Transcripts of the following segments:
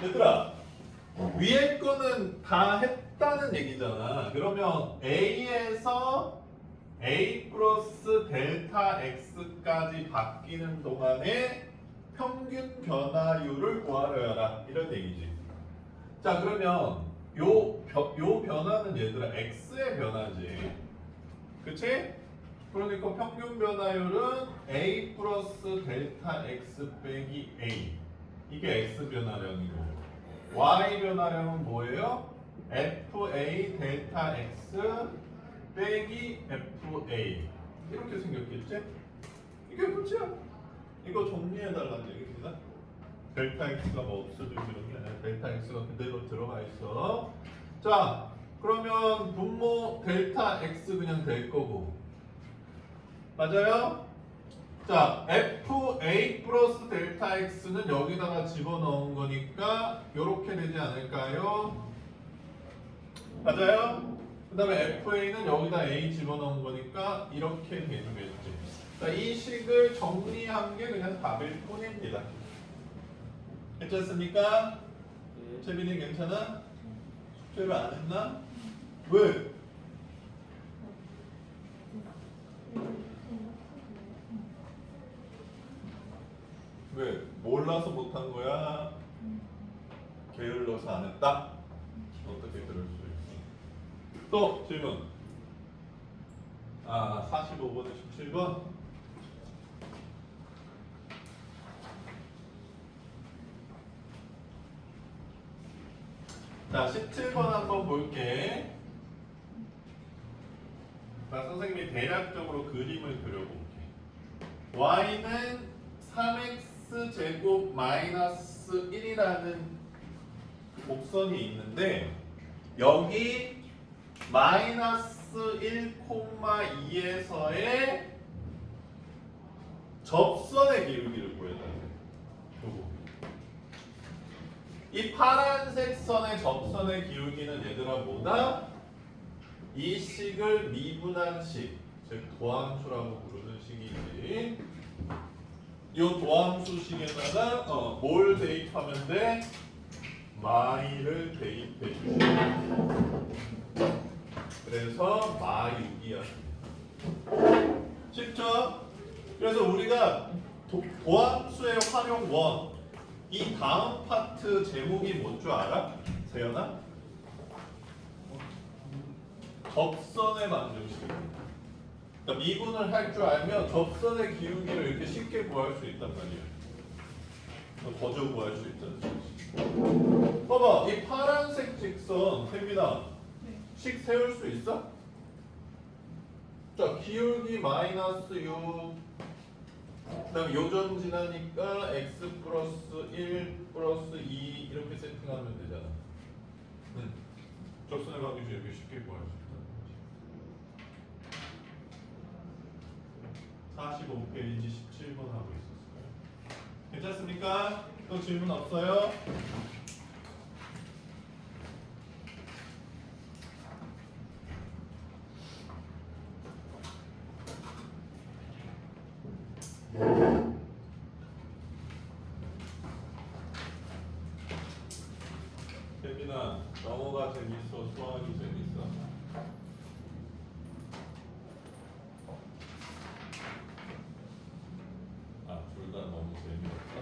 얘들아, 위에 거는 다 했다는 얘기잖아. 그러면 A에서 A 플러스 델타 X까지 바뀌는 동안에 평균 변화율을 구하려라. 이런 얘기지. 자, 그러면 요 변화는 얘들아 X의 변화지. 그치? 그러니까 평균 변화율은 A 플러스 델타 X 빼기 A. 이게 X 변화량이고. Y 변화량은 뭐예요? FA 델타 X 빼기 FA. 이렇게 생겼겠지? 이게 끝이야. 이거 정리해달라는 얘기입니다. 델타 X가 뭐 없어지고 이런 게 아니라 델타 X가 그대로 들어가 있어. 자, 그러면 분모 델타 X 그냥 될 거고. 맞아요? 자, FA 플러스 델타 X는 여기다가 집어넣은 거니까 이렇게 되지 않을까요? 맞아요? 그 다음에 FA는 여기다 A 집어넣은 거니까 이렇게 되겠지. 자, 이 식을 정리한 게 그냥 답일 뿐입니다. 괜찮습니까? 재민이 괜찮아? 숙제를 안 했나? 왜? 왜? 몰라서 못한 거야? 게을러서 안 했다? 어떻게 그럴 수 있어? 또 질문. 45번에 17번. 자, 17번 한번 볼게. 자, 선생님이 대략적으로 그림을 그려볼게. y는 3x 제곱 마이너스 1이라는 곡선이 있는데 여기 마이너스 1,2에서의 접선의 기울기를 구해달래요. 이 파란색 선의 접선의 기울기는 얘들아 뭐다? 이 식을 미분한 식, 즉 도함수라고 부르는 식이지. 이 도함수 식에다가 뭘 대입하면 돼? 마이를 대입해 주시면 그래서 마6이야. 쉽죠? 그래서 우리가 도함수의 활용 원, 이 다음 파트 제목이 뭔 줄 알아? 세연아? 접선의 방정식. 그러니까 미분을 할 줄 알면 접선의 기울기를 이렇게 쉽게 구할 수 있단 말이야. 거저 구할 수 있다는 뜻이지. 봐봐, 이 파란색 직선, 세민아, 식 세울 수 있어? 자, 기울기 마이너스 6. 그다음 요점 지나니까 x 플러스 1 플러스 2 이렇게 세팅하면 되잖아. 접선의 방정식 이렇게 쉽게 구할 수 있다. 45페이지 17번 하고 있었어요. 괜찮습니까? 또 질문 없어요? 세민아, 영어가 재밌어? 수학이 재밌어? 둘 다 너무 재미없어?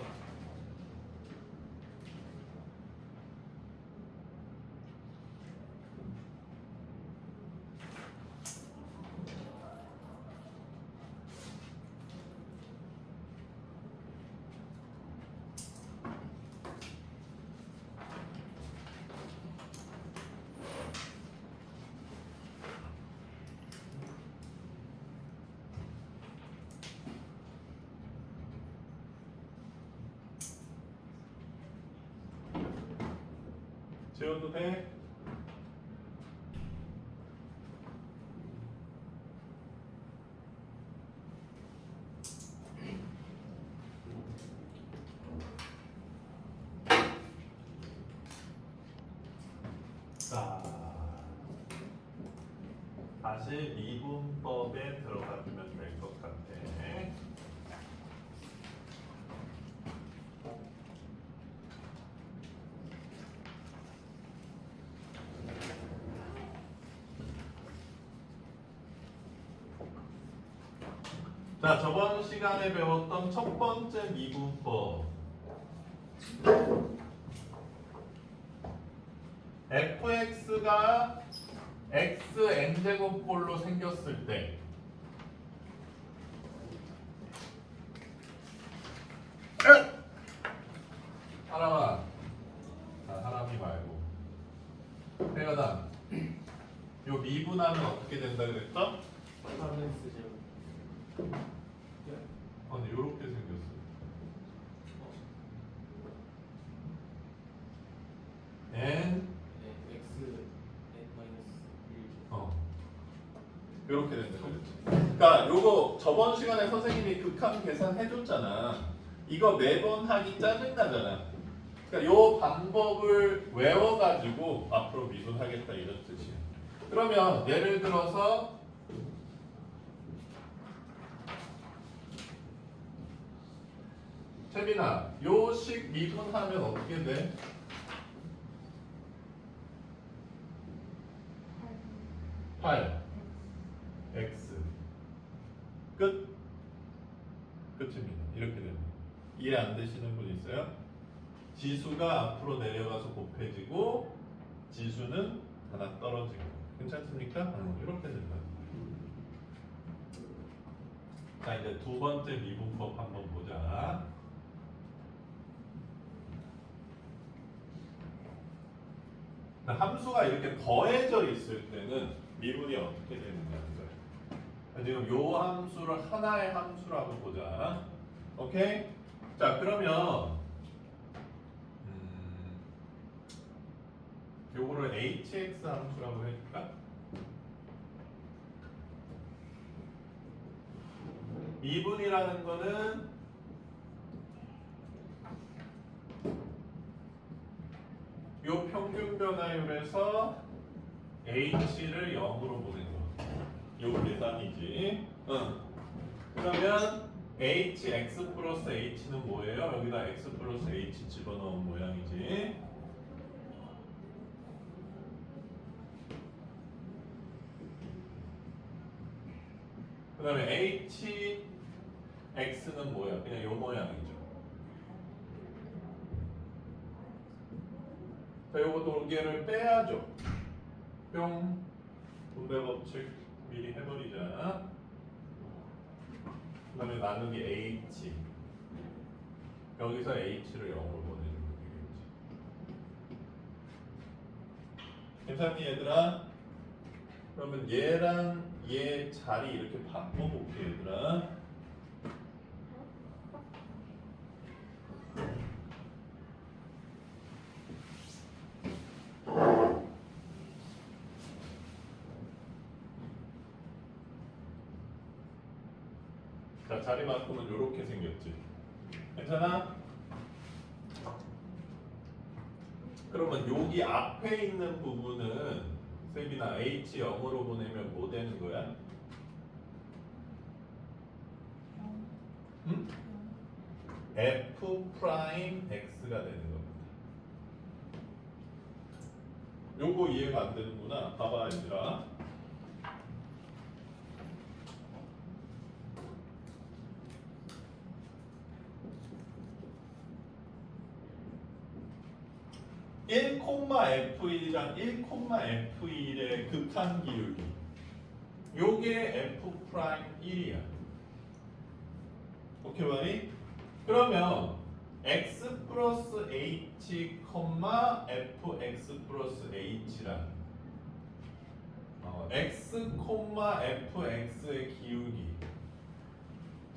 지워도 돼? 자, 다시 미분법에 들어가주면 될 것 같아. 자, 저번 시간에 배웠던 첫 번째 미분법. fx가 xn제곱꼴로 생겼을 때 하람아, 하람이 말고 태연아, 요 미분하면 어떻게 된다 그랬죠? 3x 제곱. 아니 요렇게 생겼어요. n 네, x n 마이너스 1. 요렇게 된다 그랬지. 그러니까 요거 저번 시간에 선생님이 극한 계산 해줬잖아. 이거 매번 하기 짜증나잖아. 그러니까 요 방법을 외워가지고 앞으로 미분하겠다 이런 뜻이야. 그러면 예를 들어서 채빈아, 요 식 미분하면 어떻게 돼? 8 x 끝. 끝입니다. 이렇게 됩니다. 이해 안 되시는 분 있어요? 지수가 앞으로 내려가서 곱해지고 지수는 하나 떨어지고. 괜찮습니까? 이렇게 된다. 자, 이제 두 번째 미분법 한번 보자. 함수가 이렇게 더해져 있을 때는 미분이 어떻게 되느냐는 거예요. 지금 요 함수를 하나의 함수라고 보자. 오케이? 자, 그러면 요거를 hx 함수라고 해줄까? 미분이라는 거는 요 평균 변화율에서 h를 0으로 보낸 거. 요 계산이지. 그러면 hx 플러스 h는 뭐예요? 여기다 x 플러스 h 집어넣은 모양이지. 그 다음에 hx는 뭐야? 그냥 요 모양이죠. 자, 요거 돌개를 빼야죠. 뿅. 분배 법칙 미리 해버리자. 그 다음에 나누기 h. 여기서 h를 0으로 보내주면 되겠지. 괜찮니 얘들아? 그러면 얘랑 얘 자리 이렇게 바꿔볼게 얘들아. 자, 자리 바꾸면 이렇게 생겼지. 괜찮아? 그러면 여기 앞에 있는 부분은 세빈아 h 0으로 보내면 뭐 되는 거야? 응? f 프라임 x가 되는 겁니다. 요거 이해가 안 되는구나. 봐봐 얘들아. (1,f1이랑 1,f1의 극한 기울기 요게 f 프라임 1이야. 오케이 바이? 그러면 x 플러스 h, fx 플러스 h란 x, fx의 기울기.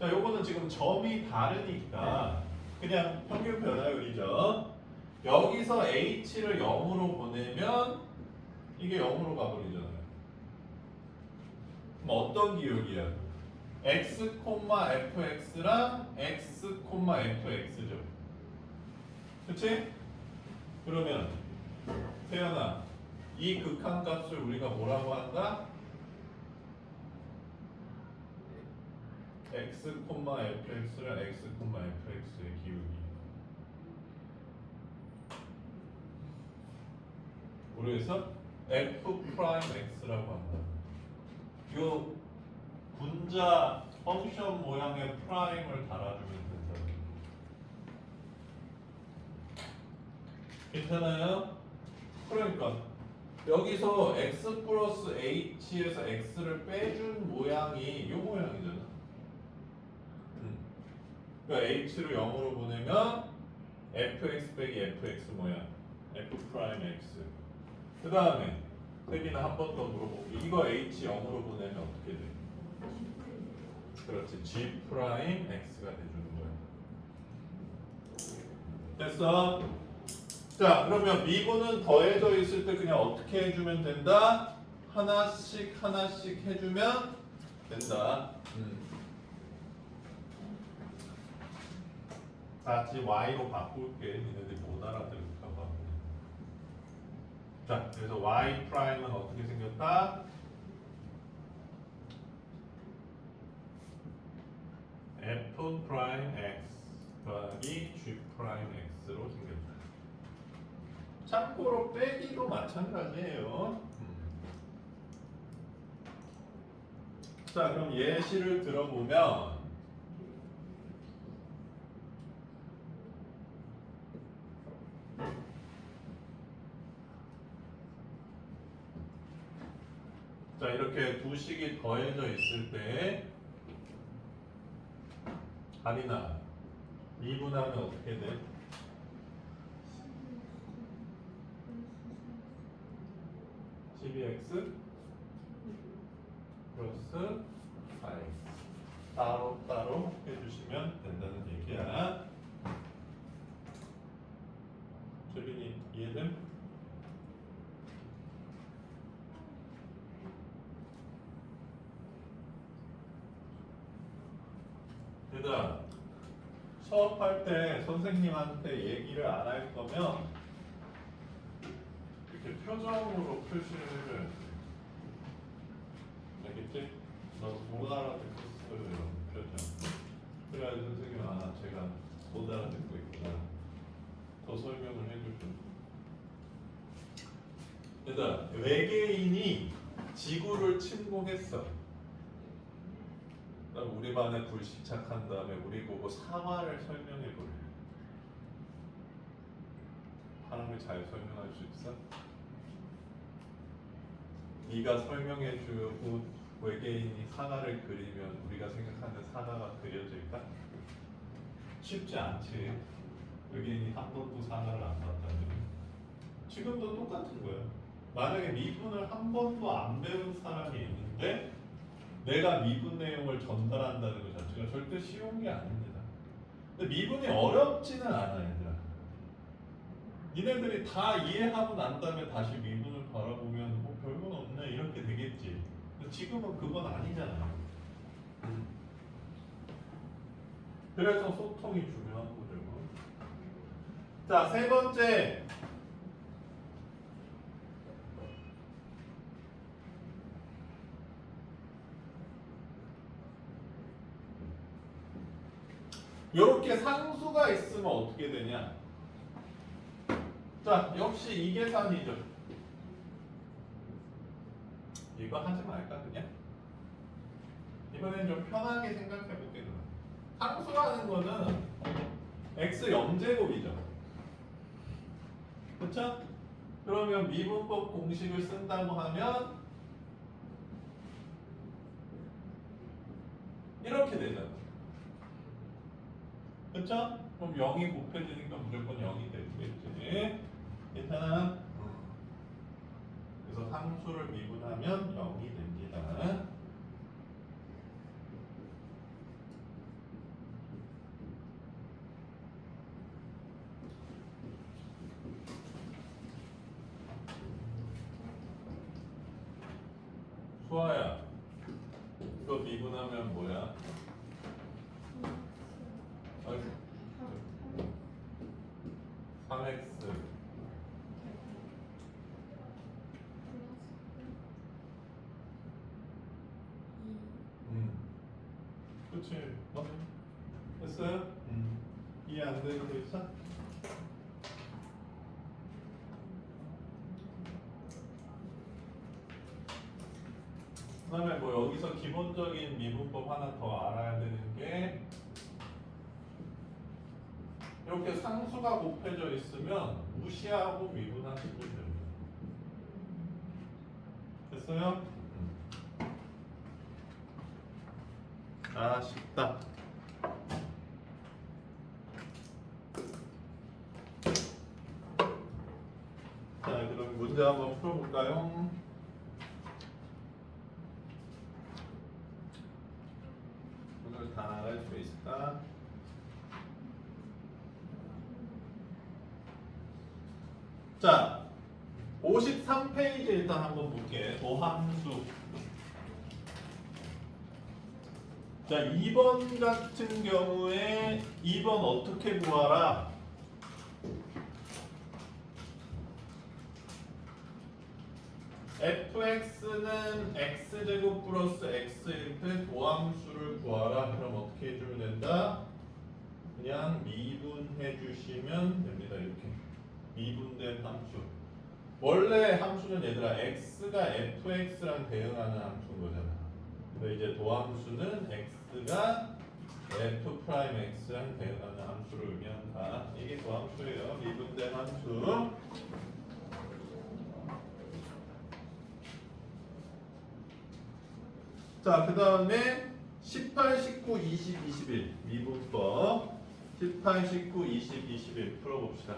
자, 요거는 지금 점이 다르니까 그냥 평균 변화율이죠. 여기서 h를 0으로 보내면 이게 0으로 가버리잖아요. 그럼 어떤 기울기야? x, fx랑 x, fx죠. 그치? 그러면 태연아, 이 극한값을 우리가 뭐라고 한다? x, fx랑 x, fx의 기울기. 그래서 f 프라임 x라고 한다. 요 분자 펑션 모양의 프라임을 달아주면 된다. 괜찮아요? 그러니까 여기서 x 플러스 h에서 x를 빼준 모양이 이 모양이잖아. 그러니까 h를 0으로 보내면 fx 빼기 fx 모양 f 프라임 x. 그 다음에 세빈아 한 번 더 물어볼게. 이거 h 0으로 보내면 어떻게 돼? 그렇지, g 프라임 x가 돼주는 거야. 됐어? 자, 그러면 미분은 더해져 있을 때 그냥 어떻게 해주면 된다? 하나씩 하나씩 해주면 된다. 다시 y로 바꿀게. 니네들이 못 알아들을까 봐. 자, 그래서 y 프라임은 어떻게 생겼다? f 프라임 x 더하기 g 프라임 x로 생겼다. 참고로 빼기도 마찬가지예요. 자, 그럼 예시를 들어보면 자, 이렇게 두 식이 더해져 있을 때 아리나 미분하면 어떻게 돼? 12x 플러스 4x 따로 해주시면 된다는 얘기야. 재빈이 이해됨? 얘들아, 수업할 때 선생님한테 얘기를 안 할 거면 이렇게 표정으로 표시를 해줘야 돼. 알겠지? 너 못 알아듣겠어요, 이런 표정. 그래야지 선생님은 아, 제가 못 알아듣고 있구나. 더 설명을 해주죠. 얘들아, 외계인이 지구를 침공했어. 그럼 우리 반에 불시착한 다음에 우리 보고 사화를 설명해 볼래. 사람이 잘 설명할 수 있어? 네가 설명해 주고 외계인이 사과를 그리면 우리가 생각하는 사과가 그려질까? 쉽지 않지. 외계인이 한 번도 사과를 안 봤다면 지금도 똑같은 거야. 만약에 미분을 한 번도 안 배운 사람이 있는데 내가 미분 내용을 전달한다는 것 자체가 절대 쉬운 게 아닙니다. 근데 미분이 어렵지는 않아, 얘들아. 니네들이 다 이해하고 난 다음에 다시 미분을 바라보면 뭐 별건 없네 이렇게 되겠지. 근데 지금은 그건 아니잖아. 그래서 소통이 중요한 거죠. 자, 세 번째. 이렇게 상수가 있으면 어떻게 되냐? 자, 역시 이 계산이죠. 이거 하지 말까 그냥? 이번엔 좀 편하게 생각해 볼게요. 상수라는 거는 x 0제곱이죠. 그렇죠? 그러면 미분법 공식을 쓴다고 하면 이렇게 되잖아. 그렇죠? 그럼 0이 곱해지니까 무조건 0이 되겠지. 괜찮아? 그래서 상수를 미분하면 0이 됩니다. 수아야, 이거 미분하면 뭐야? 아이고, 3x 그치? 됐어요? 이해 안 되는 거 있어? 그다음에 뭐 여기서 기본적인 미분법 하나 더 알아야 되는 게 이렇게 상수가 곱해져 있으면 무시하고 미분하시면 됩니다. 됐어요? 아 쉽다. 자 그럼 문제 한번 풀어볼까요? 오늘 다 나갈 수 있을까? 자 53페이지 일단 한번 볼게. 도함수. 자 2번 같은 경우에 2번 어떻게 구하라? fx는 x제곱 플러스 x일 때 도함수를 구하라. 그럼 어떻게 해주면 된다? 그냥 미분해 주시면 됩니다. 이렇게 미분된 함수. 원래 함수는 얘들아 x가 fx랑 대응하는 함수인 거잖아. 근데 이제 도함수는 x가 f 프라임 x랑 대응하는 함수를 의미한다. 이게 도함수예요. 미분된 함수. 자, 그 다음에 18, 19, 20, 21 미분법 18, 19, 20, 21 풀어봅시다.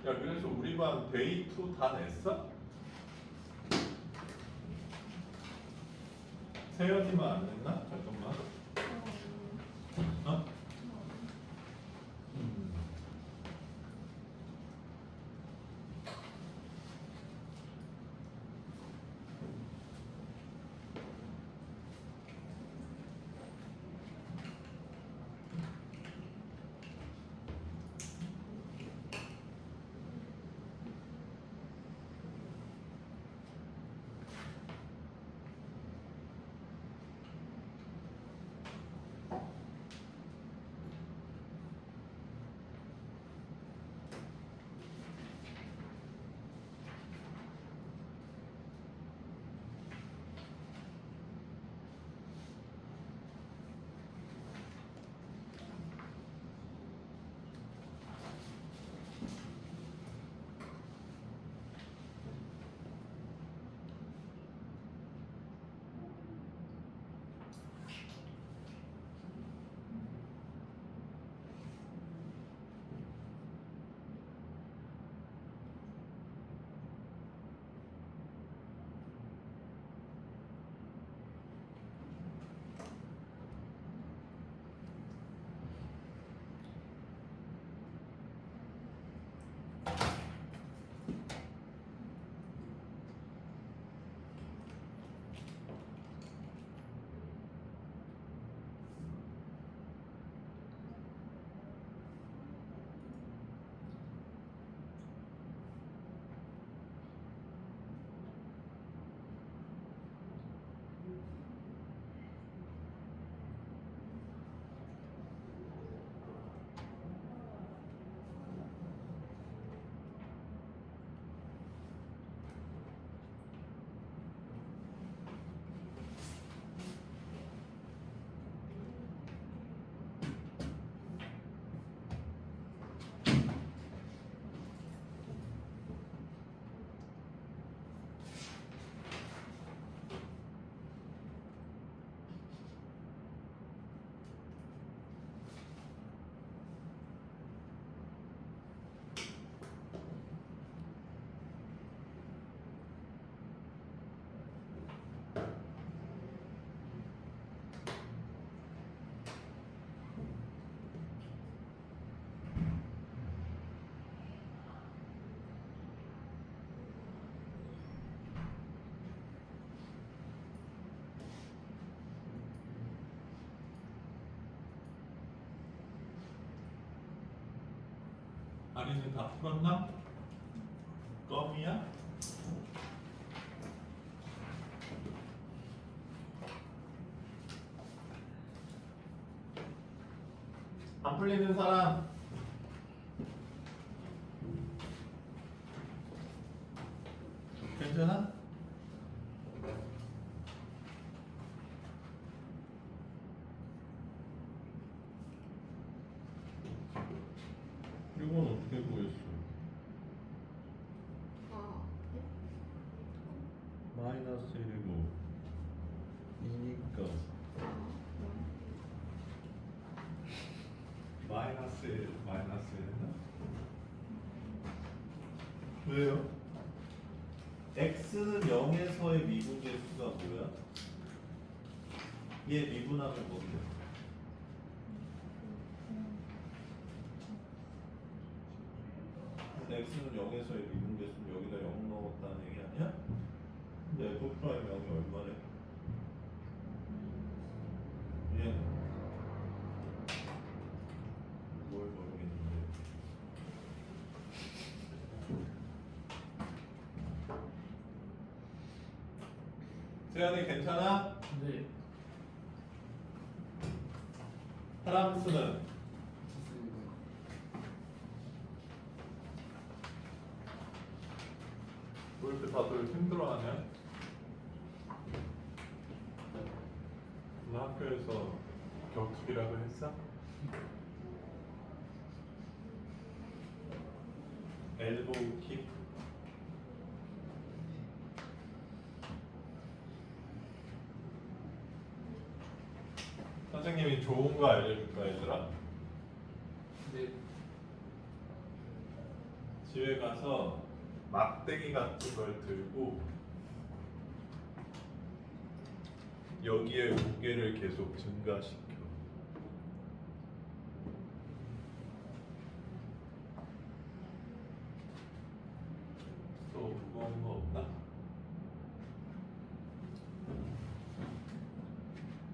야, 그래서 우리 반 데이 2 다 냈어? 세연이만 안 냈나? 잠깐만. 어? 아리는 다 풀었나? 껌이야? 안 풀리는 사람? 괜찮아? 이건 어떻게 보였어? 아, 네? 마이너스 1이고 2니까 마이너스 1 마이너스 1했나? 왜요? x는 0에서의 미분계수가 뭐야? 얘 미분하면 뭔데? 근데 x는 0에서의 미분계수는 여기다 0 넣었다는 얘기 아니야? 근데 f 프라임 0이 얼마래? 얘는 뭘 모르겠는데. 세연이 괜찮아? 네. 사람수는 좋습니다. 왜 이렇게 다들 힘들어하냐? 오늘 학교에서 격투기라도 했어? 엘보우 킥? 선생님이 좋은 거 알려줄까 얘들아? 네. 집에 가서 막대기 같은 걸 들고 여기에 무게를 계속 증가시켜. 또 무거운 거 없나?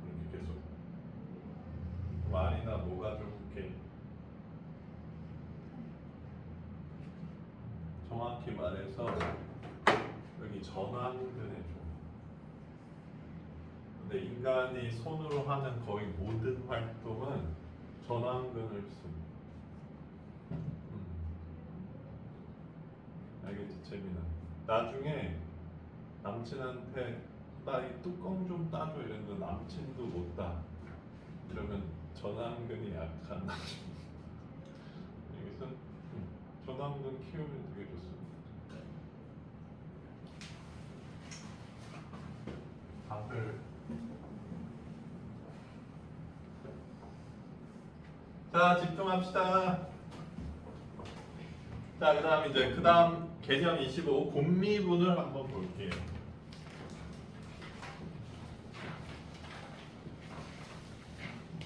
이렇게 계속. 말이나 뭐가 좋게? 정확히 말해서 여기 전완근에 줘. 근데 인간이 손으로 하는 거의 모든 활동은 전완근을 씁니다. 알겠지, 재민아? 나중에 남친한테 나 이 뚜껑 좀 따줘 이랬는데 남친도 못 따. 이러면 전완근이 약한 남친. 여기서 전완근 키우면 되게 좋습니다. 답을 자 집중합시다. 자 그다음 이제 그다음 개념 25 곱미분을 한번 볼게요.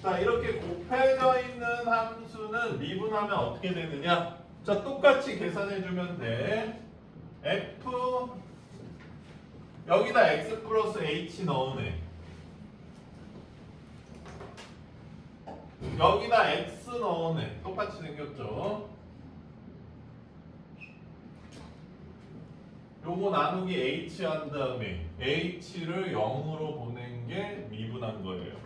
자 이렇게 곱해져 있는 함수는 미분하면 어떻게 되느냐? 자 똑같이 계산해 주면 돼. f 여기다 x 플러스 h 넣으네. 여기다 x 넣으네. 똑같이 생겼죠? 요거 나누기 h 한 다음에 h를 0으로 보낸 게 미분한 거예요.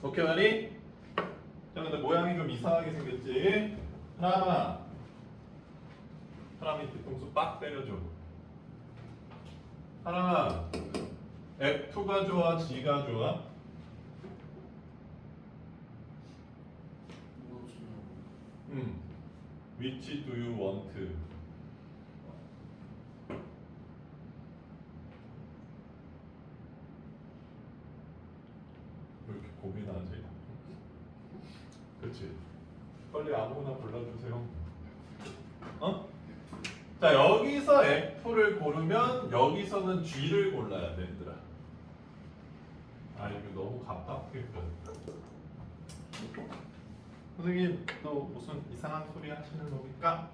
오케이 말이? 자 근데 모양이 좀 이상하게 생겼지? 사람이 뒤통수 빡 때려줘. 사람아 F가 좋아 G가 좋아? 뭐가 좋냐고. Which do you want? 왜 이렇게 고민하지? 그치? 빨리 아무거나 골라주세요. 어? 자 여기서 F를 고르면 여기서는 G를 골라야 돼 얘들아. 아 이거 너무 갑박했다. 선생님 또 무슨 이상한 소리 하시는 겁니까?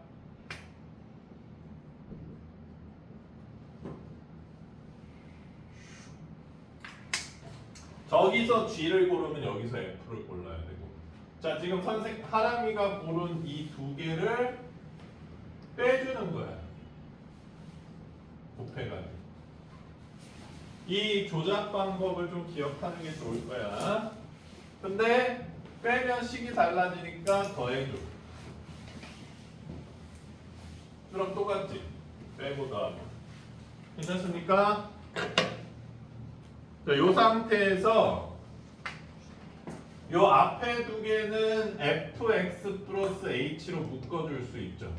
저기서 G를 고르면 여기서 F를 골라야 되고. 자 지금 하람이가 고른 이 두 개를 빼주는 거야. 곱해가지고. 이 조작 방법을 좀 기억하는 게 좋을 거야. 근데 빼면 식이 달라지니까 더해줘. 그럼 똑같지? 빼고 더하면. 괜찮습니까? 자, 요 상태에서 요 앞에 두 개는 fx 플러스 h로 묶어줄 수 있죠.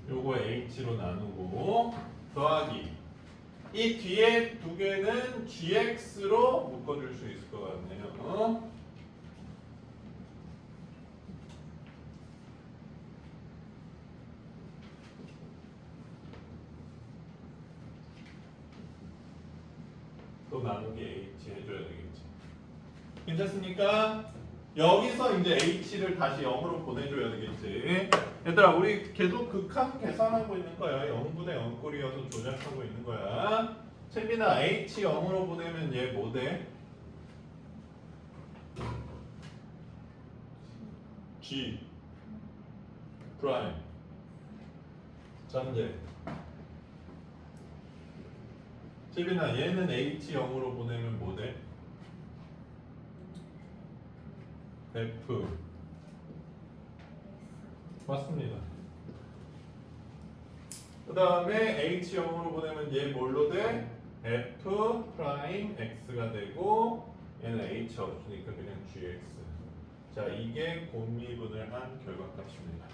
요거 h로 나누고 더하기 이 뒤에 두 개는 gx로 묶어줄 수 있을 것 같네요. 또 나누기 h 해줘야 되겠지. 괜찮습니까? 여기서 이제 h를 다시 0으로 보내줘야 되겠지. 얘들아, 우리 계속 극한 계산하고 있는 거야. 0분의 0꼴이어서 조작하고 있는 거야. 채민아, h 0으로 보내면 얘 뭐 돼? g 프라임 잠재. 채빈아, 얘는 h 0으로 보내면 뭐 돼? f 맞습니다. 그 다음에 h 0으로 보내면 얘 뭘로 돼? f 프라임 x가 되고 얘는 h 없으니까 그냥 gx. 자, 이게 곱미분을 한 결과값입니다.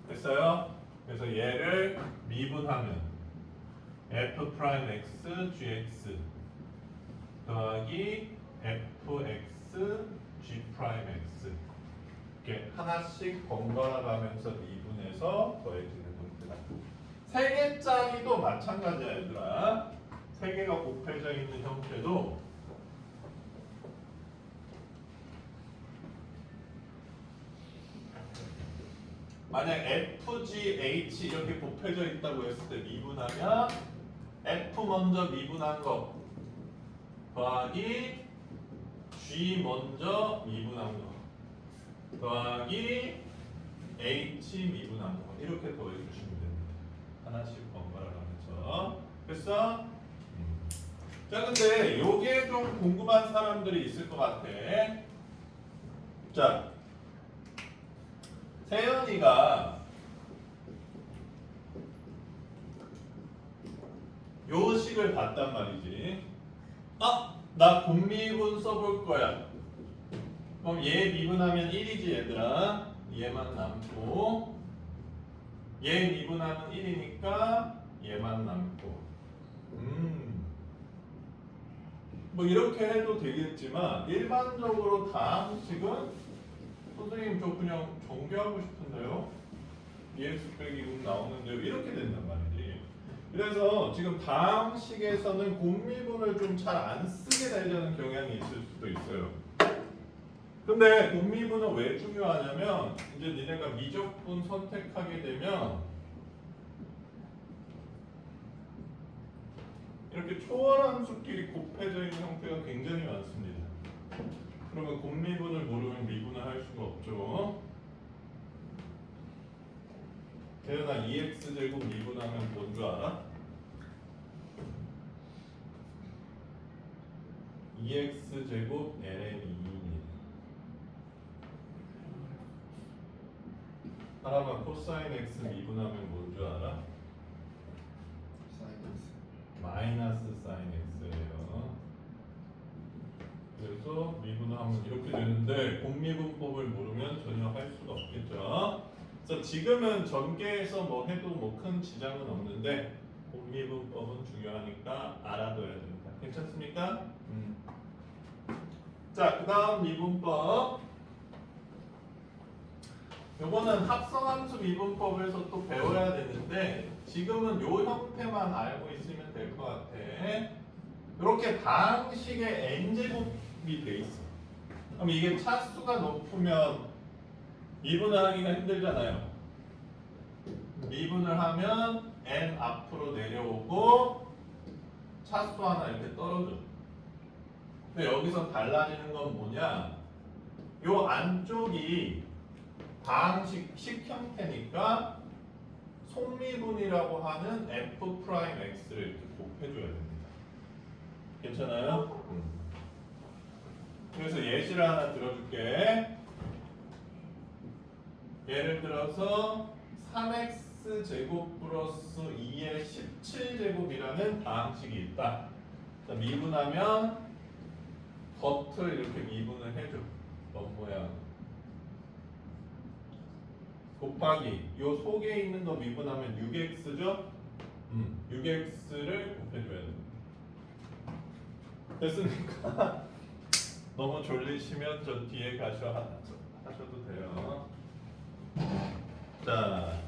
됐어요? 그래서 얘를 미분하면 f 프라임 x gx 더하기 fx g 프라임 x 이렇게 하나씩 번갈아 가면서 미분해서 더해지는 형태다. 세 개짜리도 마찬가지야, 얘들아. 세 개가 곱해져 있는 형태도 만약 FGH 이렇게 곱해져 있다고 했을 때 미분하면 F 먼저 미분한 거 더하기 G 먼저 미분한 거 더하기 H 미분한 거 이렇게 더해주시면 됩니다. 하나씩 번갈아 가면서. 됐어? 자, 근데 요게 좀 궁금한 사람들이 있을 것 같아. 자, 세연이가 요 식을 봤단 말이지. 아, 나 곱미분 써볼 거야. 그럼 얘 미분하면 1이지, 얘들아. 얘만 남고 얘 미분하면 1이니까 얘만 남고. 뭐 이렇게 해도 되겠지만 일반적으로 다항식은 선생님 저 그냥 정비하고 싶은데요. EX 빼기 6 나오는데요. 이렇게 된단 말이지. 그래서 지금 다항식에서는 곱미분을 좀 잘 안 쓰게 되려는 경향이 있을 수도 있어요. 근데 곱미분은 왜 중요하냐면 이제 니네가 미적분 선택하게 되면 이렇게 초월함수끼리 곱해져 있는 형태가 굉장히 많습니다. 그러면 곱미분을 모르면 미분을 할 수가 없죠. 태연아, 2x제곱 미분하면 뭔 줄 알아? 2x제곱 ln 2입니다. 하나만 코사인 x 미분하면 뭔 줄 알아? 마이너스 사인 x예요. 그래서 미분하면 이렇게 되는데 곱미분법을 모르면 전혀 할 수가 없겠죠. 그래서 지금은 전개해서 뭐 해도 뭐 큰 지장은 없는데 곱미분법은 중요하니까 알아둬야 됩니다. 괜찮습니까? 자, 그 다음 미분법. 요거는 합성함수 미분법에서 또 배워야 되는데 지금은 요 형태만 알고 있으면 될 것 같아. 이렇게 다항식의 n제곱이 돼 있어. 그럼 이게 차수가 높으면 미분을 하기가 힘들잖아요. 미분을 하면 n 앞으로 내려오고 차수 하나 이렇게 떨어져. 근데 여기서 달라지는 건 뭐냐? 요 안쪽이 다항식 식 형태니까 속미분이라고 하는 f 프라임 x를 이렇게 곱해줘야 됩니다. 괜찮아요? 그래서 예시를 하나 들어줄게. 예를 들어서 3x 제곱 플러스 2의 17제곱이라는 방식이 있다. 자, 미분하면 겉을 이렇게 미분을 해줘. 모양 곱하기 요 속에 있는 거 미분하면 6x죠? 6x를 곱해줘야 됩니다. 됐습니까? 너무 졸리시면 저 뒤에 하셔도 돼요. 자,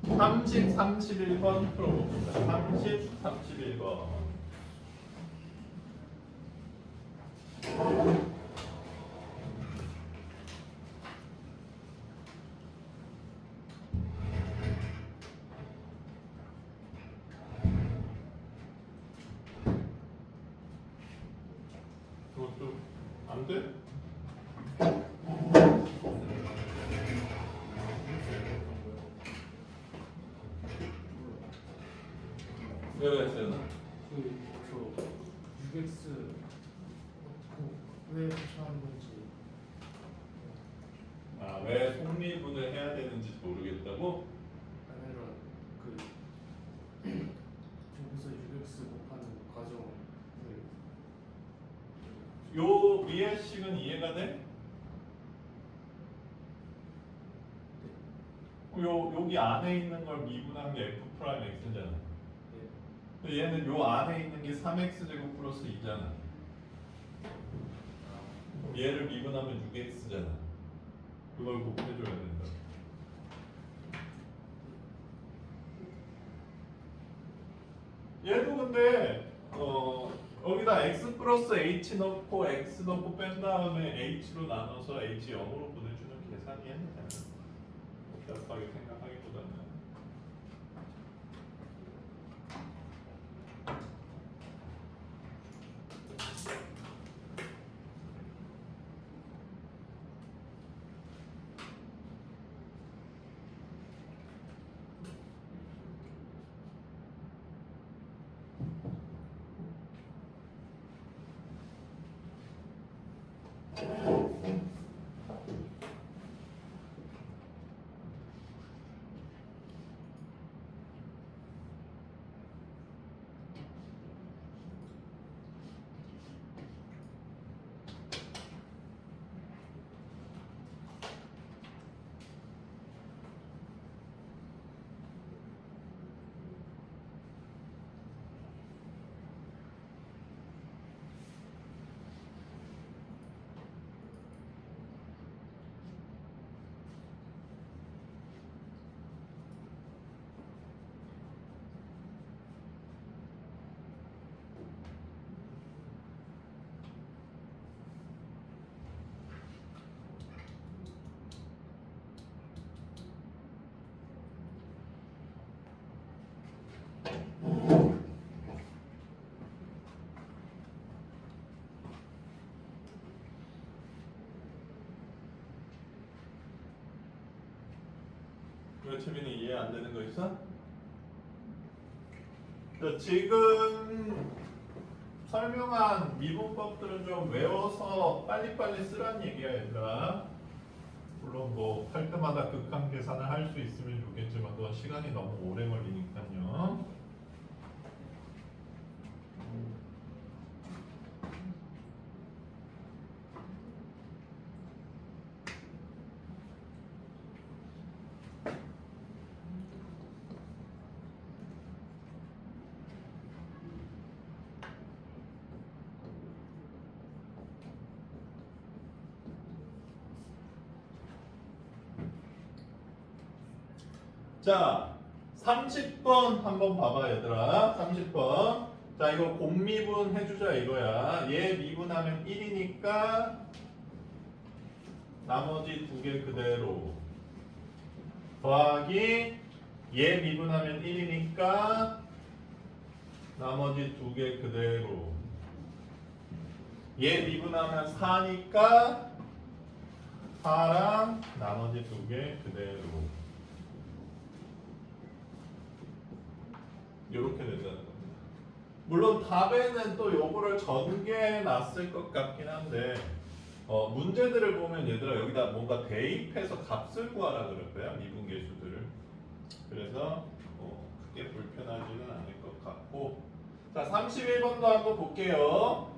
30, 31번 풀어봅니다. 30, 31번. 이것도 안 돼? 왜 그랬어요? 저 6x 왜 그렇게 하는 건지. 아, 왜 속미분을 해야 되는지 모르겠다고? 아니라 그 저기서 6x 곱하는 과정을 요 위의 식은 이해가 돼? 여기 안에 있는 걸 미분한 게 f 프라임 x잖아. 근데 얘는 요 안에 있는 게 3x 제곱 플러스 2잖아. 얘를 미분하면 6x잖아. 그걸 곱해줘야 된다. 얘도 근데 여기다 x 플러스 h 넣고 x 넣고 뺀 다음에 h로 나눠서 h 0으로 보내주는 계산이야. 복잡하게 생각하기보다는. 왜 채민이 이해 안 되는 거 있어? 자, 지금 설명한 미분법들은 좀 외워서 빨리빨리 쓰란 얘기야, 얘들아. 물론 뭐 할 때마다 극한 계산을 할 수 있으면 좋겠지만 그건 시간이 너무 오래 걸리니까요. 자, 30번 한번 봐봐, 얘들아. 30번. 자, 이거 곱미분 해주자 이거야. 얘 미분하면 1이니까 나머지 두 개 그대로 더하기 얘 미분하면 1이니까 나머지 두 개 그대로 얘 미분하면 4니까 4랑 나머지 두 개 그대로 이렇게 된다는 겁니다. 물론 답에는 또 요거를 전개해 놨을 것 같긴 한데 문제들을 보면 얘들아 여기다 뭔가 대입해서 값을 구하라 그럴 거야 미분계수들을. 그래서 크게 불편하지는 않을 것 같고 자 31번도 한번 볼게요.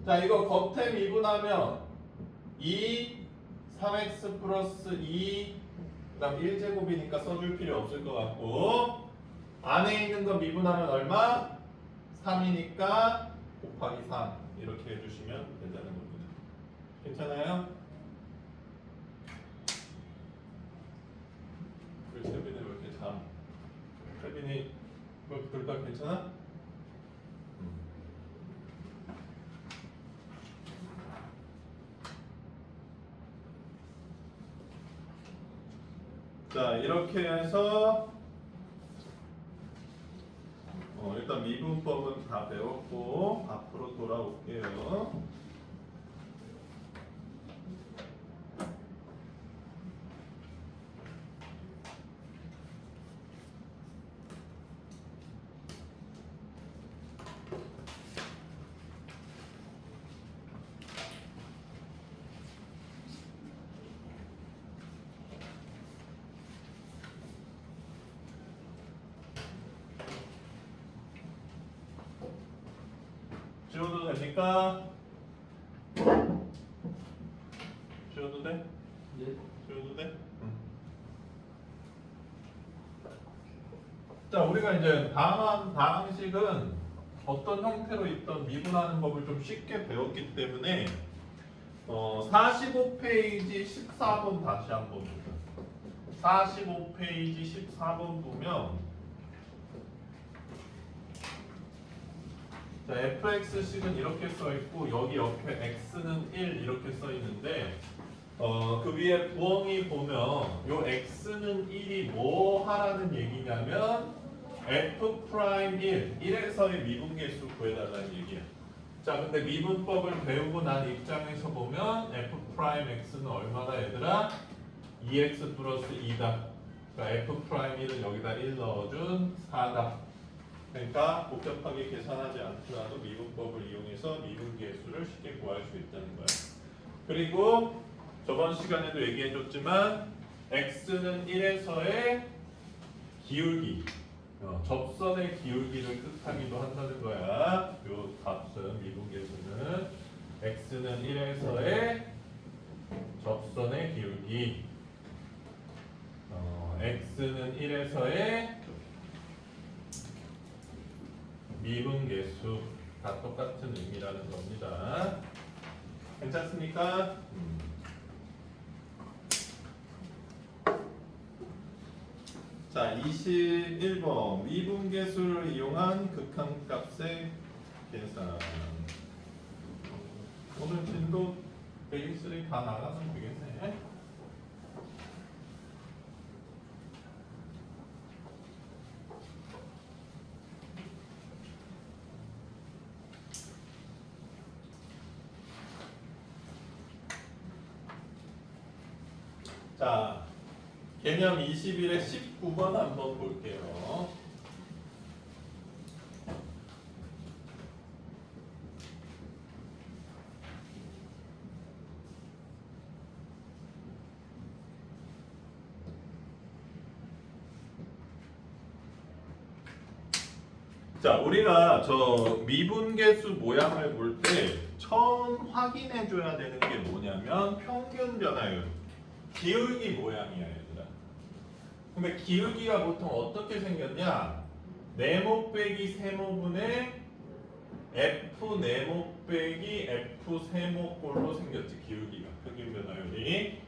자 이거 겉에 미분하면 2 3x 플러스 2 그다음 1제곱이니까 써줄 필요 없을 것 같고 안에 있는 거 미분하면 얼마? 3이니까 곱하기 3 이렇게 해주시면 된다는 겁니다. 괜찮아요? 우리 세빈이 왜 이렇게 세빈이 둘 다 괜찮아? 자 이렇게 해서 일단 미분법은 다 배웠고 앞으로 돌아올게요. 지워도 됩니까? 지워도 돼? 네. 지워도 돼? 자, 우리가 이제 방식은 어떤 형태로 있던 미분하는 법을 좀 쉽게 배웠기 때문에 45페이지 14번 다시 한번 보자. 45페이지 14번 보면 자, fx식은 이렇게 써 있고 여기 옆에 x는 1 이렇게 써 있는데 그 위에 부엉이 보면 요 x는 1이 뭐 하라는 얘기냐면 f 프라임 1 1에서의 미분계수 구해달라는 얘기야. 자, 근데 미분법을 배우고 난 입장에서 보면 f 프라임 x는 얼마다 얘들아? 2x 플러스 2다. 그러니까 f 프라임 1은 여기다 1 넣어준 4다. 그러니까 복잡하게 계산하지 않더라도 미분법을 이용해서 미분계수를 쉽게 구할 수 있다는 거야. 그리고 저번 시간에도 얘기해줬지만 x는 1에서의 기울기, 접선의 기울기를 뜻하기도 한다는 거야. 요 값은 미분계수는 x는 1에서의 접선의 기울기, x는 1에서의 미분계수 다 똑같은 의미라는 겁니다. 괜찮습니까? 자, 21번 미분계수를 이용한 극한값의 계산. 오늘 진도 베이스를 다 나가면 되겠네. 자, 개념 21의 19번 한번 볼게요. 자, 우리가 저 미분계수 모양을 볼 때 처음 확인해 줘야 되는 게 뭐냐면 평균 변화율, 기울기 모양이야, 얘들아. 근데 기울기가 보통 어떻게 생겼냐? 네모 빼기 세모분의 f 네모 빼기 f 세모꼴로 생겼지, 기울기가, 평균 변화율이.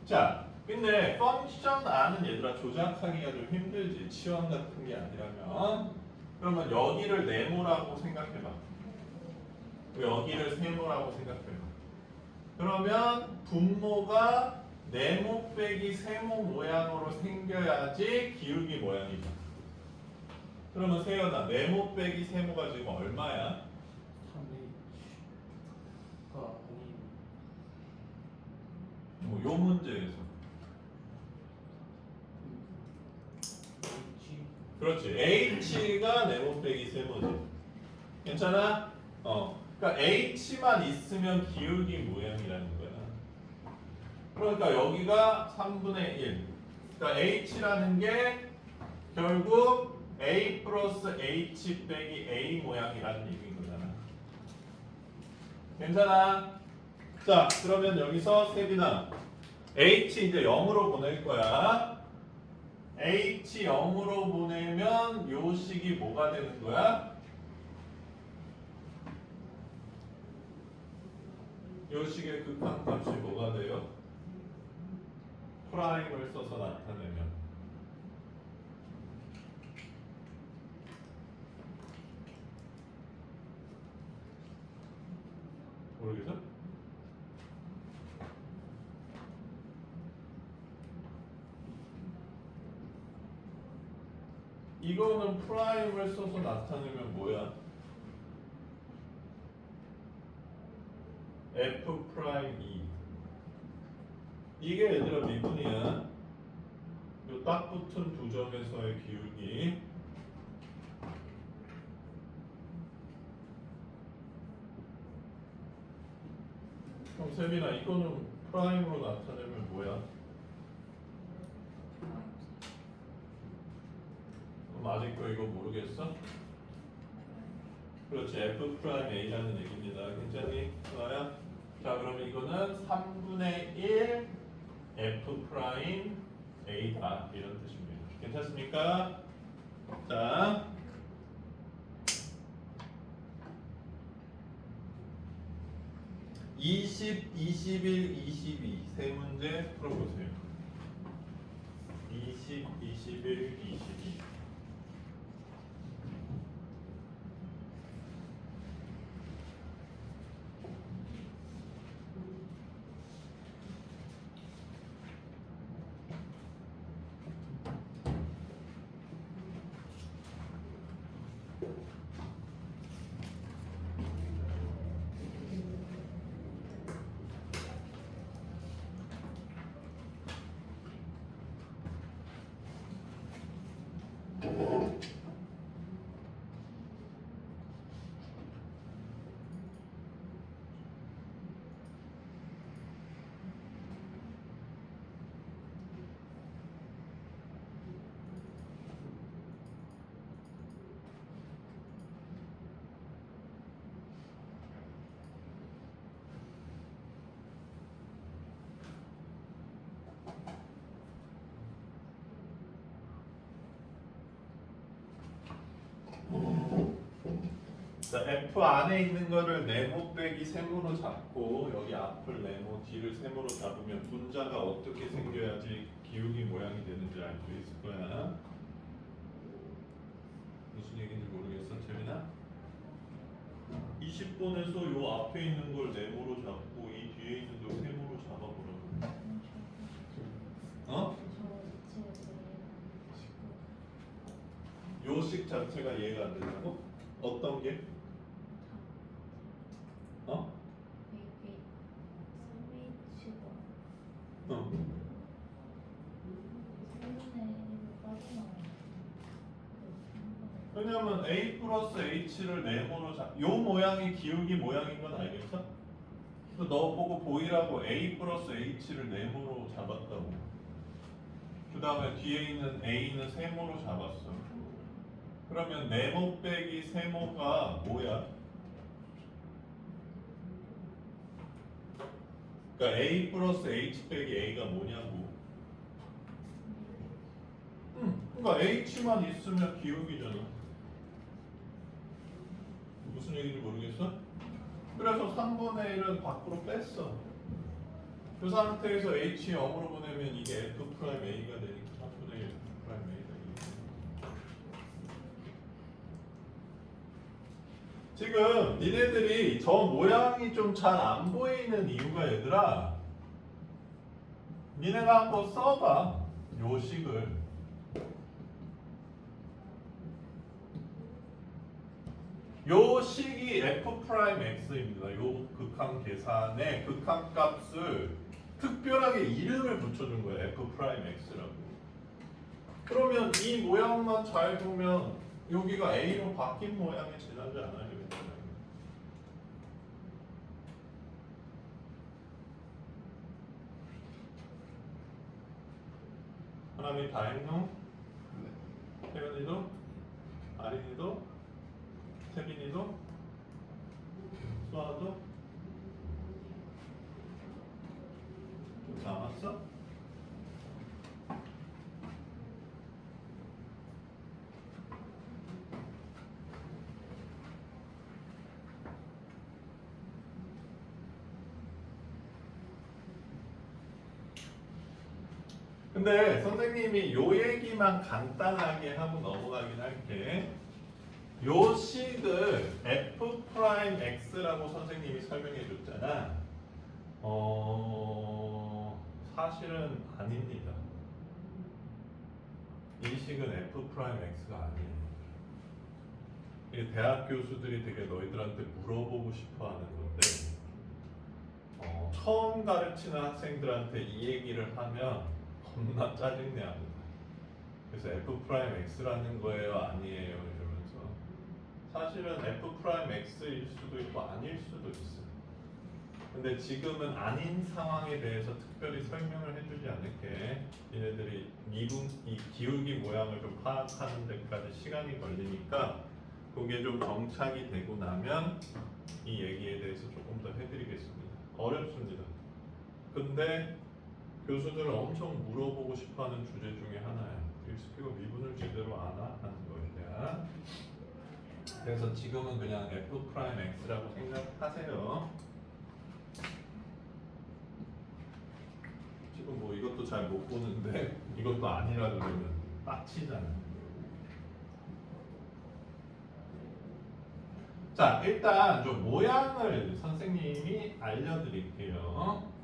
자, 근데 펑션 R은 얘들아 조작하기가 좀 힘들지, 치환 같은 게 아니라면. 그러면 여기를 네모라고 생각해봐. 여기를 세모라고 생각해봐. 그러면 분모가 네모 빼기 세모 모양으로 생겨야지 기울기 모양이죠. 그러면 세연아, 네모 빼기 세모가 지금 얼마야? 3H가 아닌 요 문제에서 그렇지. h가 네모 빼기 세모지. 괜찮아? 그러니까 h만 있으면 기울기 모양이라는 거야. 그러니까 여기가 3분의 1. 그러니까 h라는 게 결국 a 플러스 h 빼기 a 모양이라는 얘기인 거잖아. 괜찮아? 자, 그러면 여기서 세빈아, h 이제 0으로 보낼 거야. h 0으로 보내면 요 식이 뭐가 되는 거야? 요 식의 극한값이 뭐가 돼요? 프라임을 써서 나타내면 모르겠어? 이거는 프라임을 써서 나타내면 뭐야? f 프라임 2. 이게 얘들아 미분이야. 요 딱 붙은 두 점에서의 기울기. 그럼 세빈아 이거는 프라임으로 나타내면 뭐야? 그럼 아직 거 이거 모르겠어? 그렇지, f 프라임 a라는 얘기입니다. 굉장히 좋아요. 자, 그러면 이거는 3분의 1 f 프라임 a다 이런 뜻입니다. 괜찮습니까? 자, 20, 21, 22 세 문제 풀어보세요. 20, 21, 22. 자, F 안에 있는 거를 네모 빼기 세모로 잡고 여기 앞을 네모, 뒤를 세모로 잡으면 분자가 어떻게 생겨야지 기울기 모양이 되는지 알 수 있을 거야. 무슨 얘기인지 모르겠어, 재민아? 20번에서 요 앞에 있는 걸 네모로 잡고 이 뒤에 있는 걸 세모로 잡아보라고. 어? 요식 자체가 이해가 안 된다고? 어떤 게? 어? 어. 왜냐면 a 플러스 h를 네모로 요 모양이 기울기 모양인 건 알겠어? 너 보고 보이라고 a 플러스 h를 네모로 잡았다고. 그 다음에 뒤에 있는 a는 세모로 잡았어. 그러면 네모 빼기 세모가 뭐야? 그러니까 a 플러스 h 빼기 a가 뭐냐고. 그러니까 h만 있으면 기울기잖아. 무슨 얘기인지 모르겠어? 그래서 3분의 1은 밖으로 뺐어. 그 상태에서 h 0으로 보내면 이게 f 프라임 a가 되니까 3분의 1 f 프라임 a가 되니까. 지금 니네들이 저 모양이 좀 잘 안 보이는 이유가 얘들아, 니네가 한번 써봐 요 식을. 요 식이 f 프라임 x입니다. 요 극한 계산의 극한 값을 특별하게 이름을 붙여준 거예요. f 프라임 x라고. 그러면 이 모양만 잘 보면 여기가 A로 바뀐 모양이 지나지 않아요. 하나님 다 했노? 태연이도? 아린이도? 세빈이도? 수아도? 좀 남았어? 근데 선생님이 요 얘기만 간단하게 하고 넘어가긴 할게. 요 식을 f 프라임 x라고 선생님이 설명해 줬잖아. 사실은 아닙니다. 이 식은 f 프라임 x가 아니에요. 이 대학 교수들이 되게 너희들한테 물어보고 싶어하는 건데, 처음 가르치는 학생들한테 이 얘기를 하면 겁나 짜증내합니다. 그래서 f 프라임 x라는 거예요, 아니에요 이러면서 사실은 f 프라임 x일 수도 있고 아닐 수도 있어요. 근데 지금은 아닌 상황에 대해서 특별히 설명을 해주지 않을게. 얘네들이 미분 이 기울기 모양을 좀 파악하는 데까지 시간이 걸리니까 그게 좀 정착이 되고 나면 이 얘기에 대해서 조금 더 해드리겠습니다. 어렵습니다. 근데 교수들은 엄청 물어보고 싶어하는 주제 중에 하나예요. 이거 미분을 제대로 아나? 하는 거에 대한. 그래서 지금은 그냥 f 프라임 x라고 생각하세요. 지금 뭐 이것도 잘 못 보는데 이것도 아니라 그러면 빡치잖아요. 자, 일단 좀 모양을 선생님이 알려드릴게요.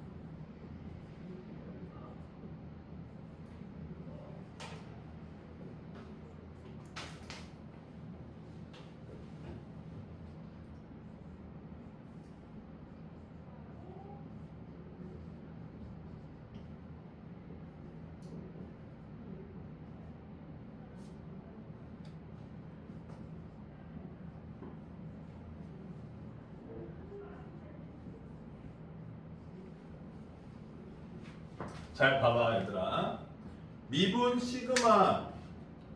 잘 봐봐 얘들아. 미분 시그마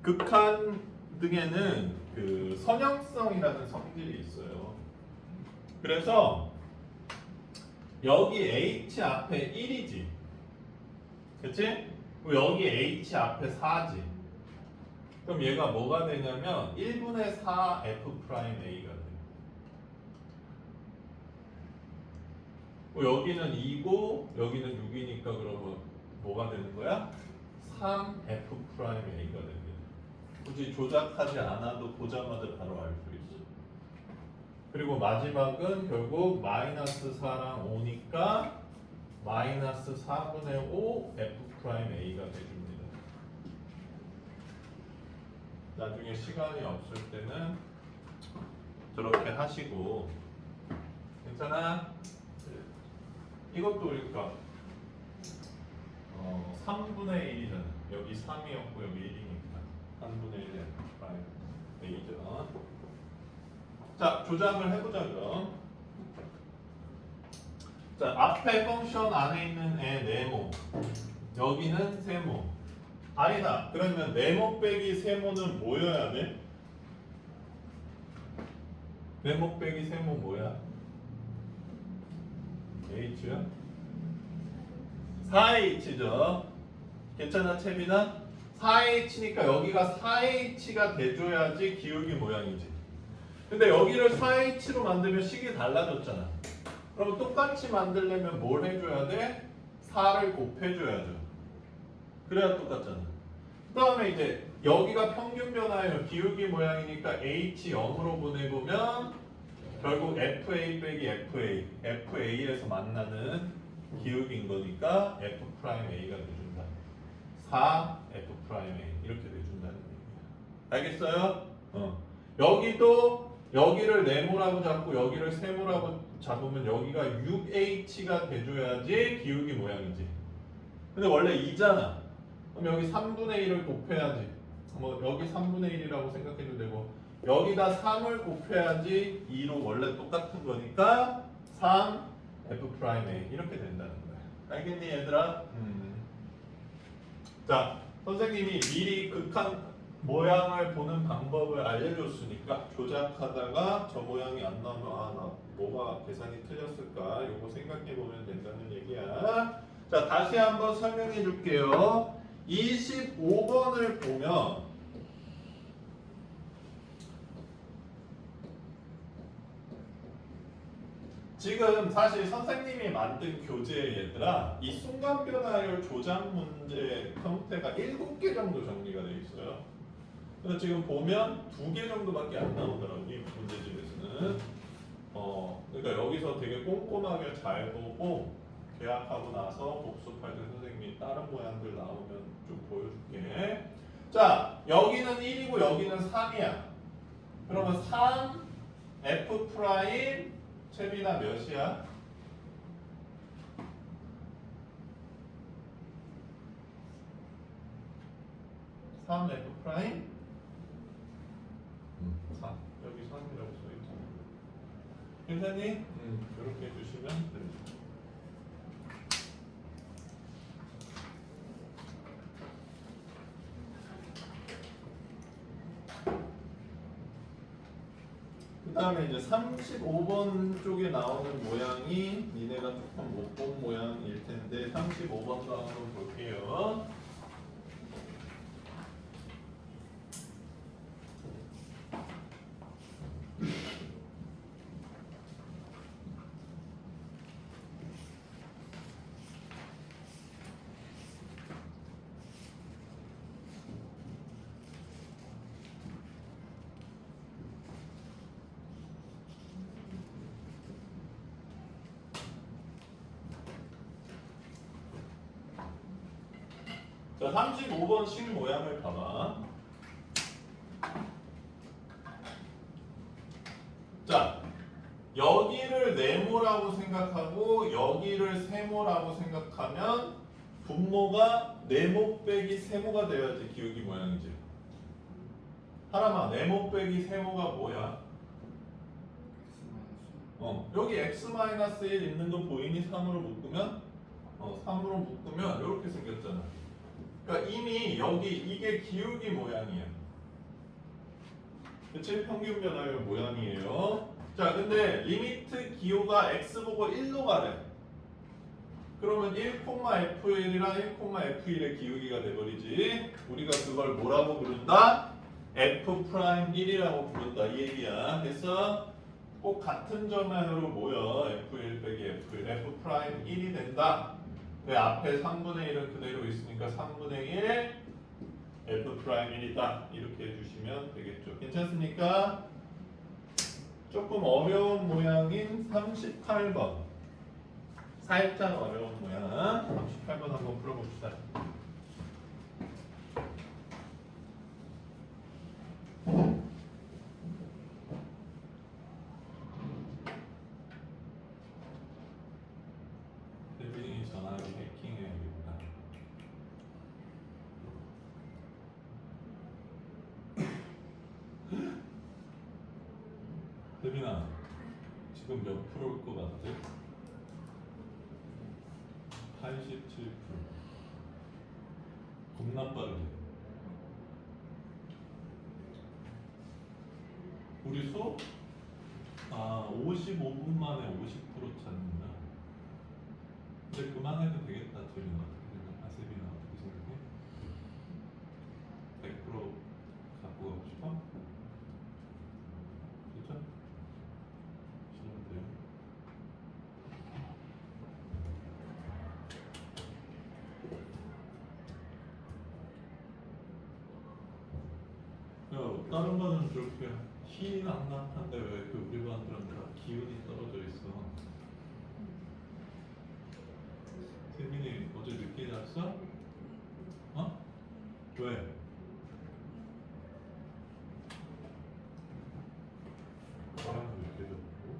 극한 등에는 그 선형성이라는 성질이 있어요. 그래서 여기 h 앞에 1이지, 그치? 여기 h 앞에 4지. 그럼 얘가 뭐가 되냐면 1분의 4 f 프라임 a가 돼. 여기는 2고 여기는 6이니까 그러면 뭐가 되는 거야? 3f 프라임 a가 됩니다. 굳이 조작하지 않아도 보자마자 바로 알 수 있어. 그리고 마지막은 결국 마이너스 4랑 5니까 마이너스 4분의 5 f 프라임 a가 돼줍니다. 나중에 시간이 없을 때는 저렇게 하시고, 괜찮아? 이것도 우리가 3분의 1이잖아. 여기 3이었고 여기 1이니까 3분의 1의 프라임 a죠. 자, 조작을 해보자 그럼. 자, 앞에 펑션 안에 있는 애 네모, 여기는 세모. 아니다. 그러면 네모 빼기 세모는 뭐여야 돼? 네모 빼기 세모 뭐야? h야? 4h죠. 괜찮아 채빈아? 4h니까 여기가 4h가 돼줘야지 기울기 모양이지. 근데 여기를 4h로 만들면 식이 달라졌잖아. 그럼 똑같이 만들려면 뭘 해줘야 돼? 4를 곱해줘야죠. 그래야 똑같잖아. 그 다음에 이제 여기가 평균 변화예요. 기울기 모양이니까 h 0으로 보내보면 결국 FA 빼기 FA, FA에서 만나는 기울기인 거니까 F 프라임 A가 돼준다. 4 F 프라임 A 이렇게 돼준다는 얘기야. 알겠어요? 여기도 여기를 네모라고 잡고 여기를 세모라고 잡으면 여기가 6H가 돼줘야지 기울기 모양이지. 근데 원래 2잖아. 그럼 여기 3분의 1을 곱해야지. 뭐 여기 3분의 1이라고 생각해도 되고 여기다 3을 곱해야지 2로 원래 똑같은 거니까 3 F 프라임 A 이렇게 된다는 거야. 알겠니 얘들아? 자, 선생님이 미리 극한 모양을 보는 방법을 알려줬으니까 조작하다가 저 모양이 안 나오면 아, 나 뭐가 계산이 틀렸을까? 요거 생각해 보면 된다는 얘기야. 자, 다시 한번 설명해 줄게요. 25번을 보면 지금 사실 선생님이 만든 교재 얘들아 이 순간 변화율 조작 문제 형태가 7개 정도 정리가 돼 있어요. 그래서 지금 보면 2개 정도밖에 안 나오더라고요. 이 문제집에서는. 그러니까 여기서 되게 꼼꼼하게 잘 보고 계약하고 나서 복습할 때 선생님이 다른 모양들 나오면 좀 보여줄게. 자, 여기는 1이고 여기는 3이야. 그러면 3 F 프라임 채비나 몇이야? 3 F 프라임 3 여기 3이라고 써있잖아. 괜찮니? 이렇게 해주시면 됩니다. 그 다음에 이제 35번 쪽에 나오는 모양이 니네가 조금 못 본 모양일 텐데 35번도 한번 볼게요. 자, 35번 식 모양을 봐봐. 자, 여기를 네모라고 생각하고 여기를 세모라고 생각하면 분모가 네모 빼기 세모가 돼야지 기울기 모양이지. 하람아, 네모 빼기 세모가 뭐야? 여기 x-1 있는 거 보이니? 3으로 묶으면? 3으로 묶으면 이렇게 생겼잖아. 그러니까 이미 여기 이게 기울기 모양이야. 그치? 평균 변화율 모양이에요. 자, 근데 리미트 기호가 x보고 1로 가래. 그러면 1,f1이랑 1,f1의 기울기가 돼버리지. 우리가 그걸 뭐라고 부른다? f'1이라고 부른다 이 얘기야. 그래서 꼭 같은 점으로 모여 f1 빼기 f1, f'1이 된다. 왜 앞에 3분의 1은 그대로 있으니까 3분의 1 f'1이다 이렇게 해주시면 되겠죠. 괜찮습니까? 조금 어려운 모양인 38번 살짝 어려운 모양 38번 한번 풀어봅시다. 대빈이 전화기 해킹해야겠다. 대빈아 지금 몇 프로일 것 같아? 87%. 겁나 빠르게. 우리 수업 55분 만에 50% 찾는다. 근데 그만해도 되겠다. 저희는 어떻게 생각해? 세빈아 어떻게 생각해? 100% 갖고 가고 싶어? 그렇죠? 싫으면 돼요. 야, 다른 반은 저렇게 희낙낙한데 왜 그 우리 반들은 다 기운이 떨어져 있어? 세민이 어제 늦게 잤어? 어? 왜? 사람을 늦게 잤고?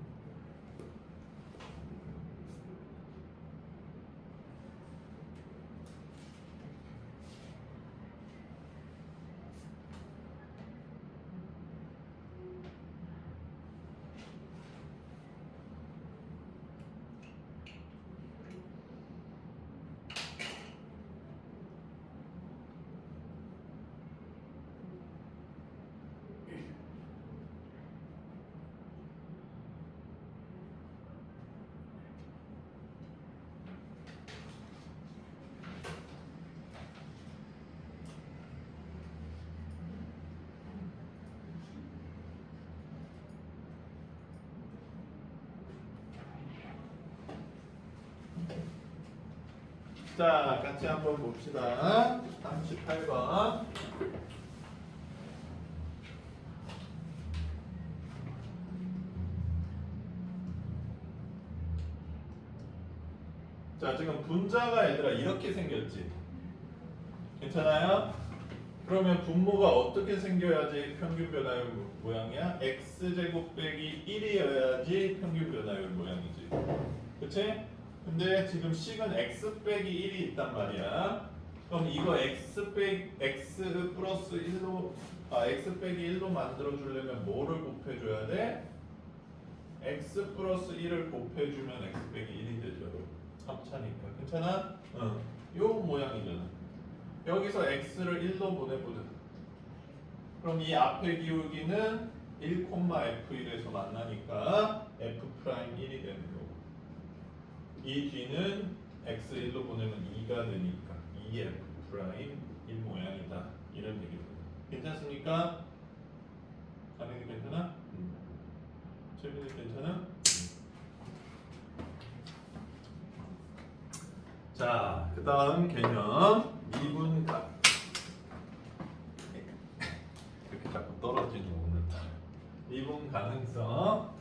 자, 같이 한번 봅시다. 38번. 자, 지금 분자가 얘들아 이렇게 생겼지. 괜찮아요? 그러면 분모가 어떻게 생겨야지 평균 변화율 모양이야? x제곱 빼기 1이어야지 평균 변화율 모양이지. 그치? 근데 지금 식은 x 빼기 1이 있단 말이야. 그럼 이거 x 플러스 1로 x 빼기 1로 만들어 주려면 뭐를 곱해 줘야 돼? x 플러스 1을 곱해 주면 x 빼기 1이 되죠. 합차니까. 괜찮아? 응. 요 모양이잖아. 여기서 x를 1로 보내보자. 그럼 이 앞에 기울기는 1,f1에서 만나니까 f'1이 되는 거고, 이 뒤는 x1로 보내면 2가 되니까 2f'1 모양이다. 이런 얘기입니다. 괜찮습니까? 가능이 괜찮아? 최민이 괜찮아? 자, 그 다음 개념 미분각. 이렇게 자꾸 떨어지는 오늘따라. 미분 가능성.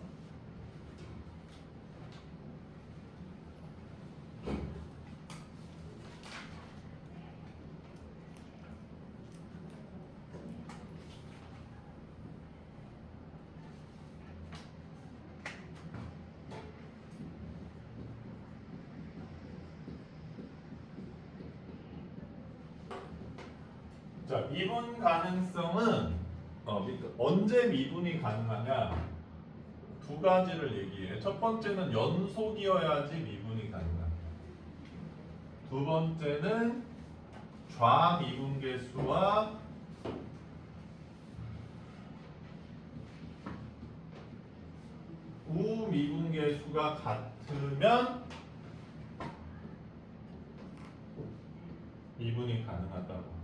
자, 미분 가능성은 언제 미분이 가능하냐? 두 가지를 얘기해. 첫 번째는 연속이어야지 미분이 가능하다. 두 번째는 좌미분계수와 우미분계수가 같으면 미분이 가능하다고.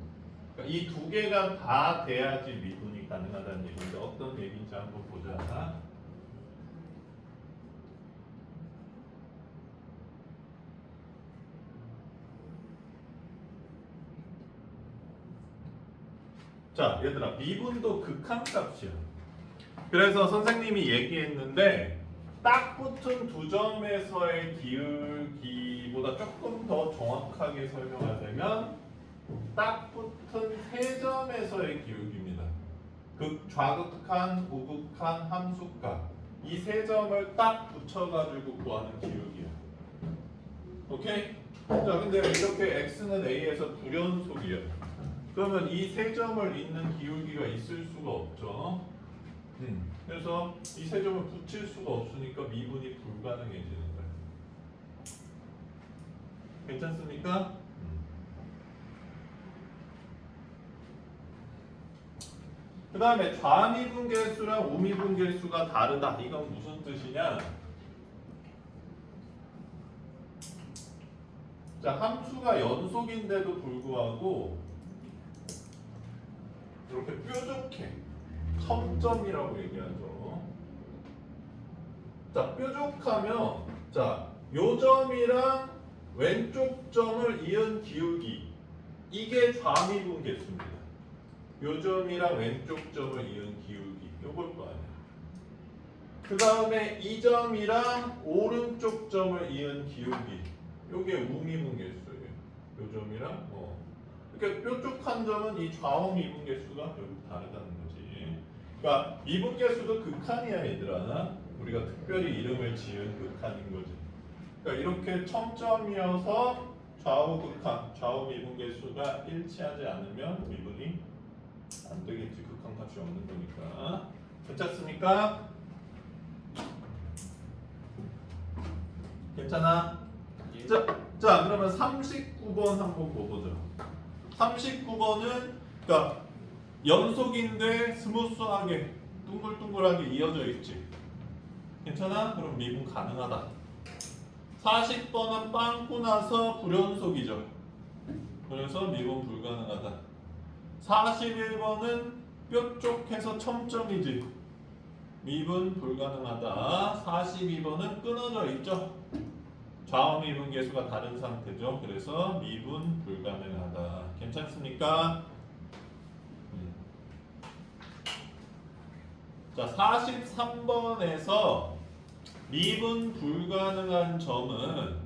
그러니까 이 두 개가 다 돼야지 미분이 가능하다는 얘기인데 어떤 얘기인지 한번 보자. 자, 얘들아, 미분도 극한값이야. 그래서 선생님이 얘기했는데 딱 붙은 두 점에서의 기울기보다 조금 더 정확하게 설명하자면 딱 붙은 세 점에서의 기울기입니다. 좌극한, 우극한, 함수값. 이 세 점을 딱 붙여가지고 구하는 기울기야. 오케이? 자, 근데 이렇게 x는 a에서 불연속이야. 그러면 이 세 점을 잇는 기울기가 있을 수가 없죠. 그래서 이 세 점을 붙일 수가 없으니까 미분이 불가능해지는 거야. 괜찮습니까? 그 다음에 좌미분계수랑 우미분계수가 다르다. 이건 무슨 뜻이냐? 자, 함수가 연속인데도 불구하고 이렇게 뾰족해. 첨점이라고 얘기하죠. 자, 뾰족하면 자, 요 점이랑 왼쪽 점을 이은 기울기, 이게 좌미분계수입니다. 요 점이랑 왼쪽 점을 이은 기울기, 요걸 거 아니야. 그 다음에 이 점이랑 오른쪽 점을 이은 기울기, 요게 우미분계수예요. 요 점이랑 이렇게 뾰족한 점은 이 좌우 미분계수가 여기 다르다는 거지. 그러니까 미분계수도 극한이야, 얘들아. 우리가 특별히 이름을 지은 극한인 거지. 그러니까 이렇게 첨점이어서 좌우 극한, 좌우 미분계수가 일치하지 않으면 미분이 안 되겠지. 극한값이 없는 거니까. 괜찮습니까? 괜찮아? 예. 자, 그러면 39번 한번 보보자. 39번은 그러니까 연속인데 스무스하게 둥글둥글하게 이어져 있지. 괜찮아? 그럼 미분 가능하다. 40번은 빵꾸 나서 불연속이죠. 그래서 미분 불가능하다. 41번은 뾰족해서 첨점이지. 미분 불가능하다. 42번은 끊어져 있죠. 좌우 미분 계수가 다른 상태죠. 그래서 미분 불가능하다. 괜찮습니까? 자, 43번에서 미분 불가능한 점은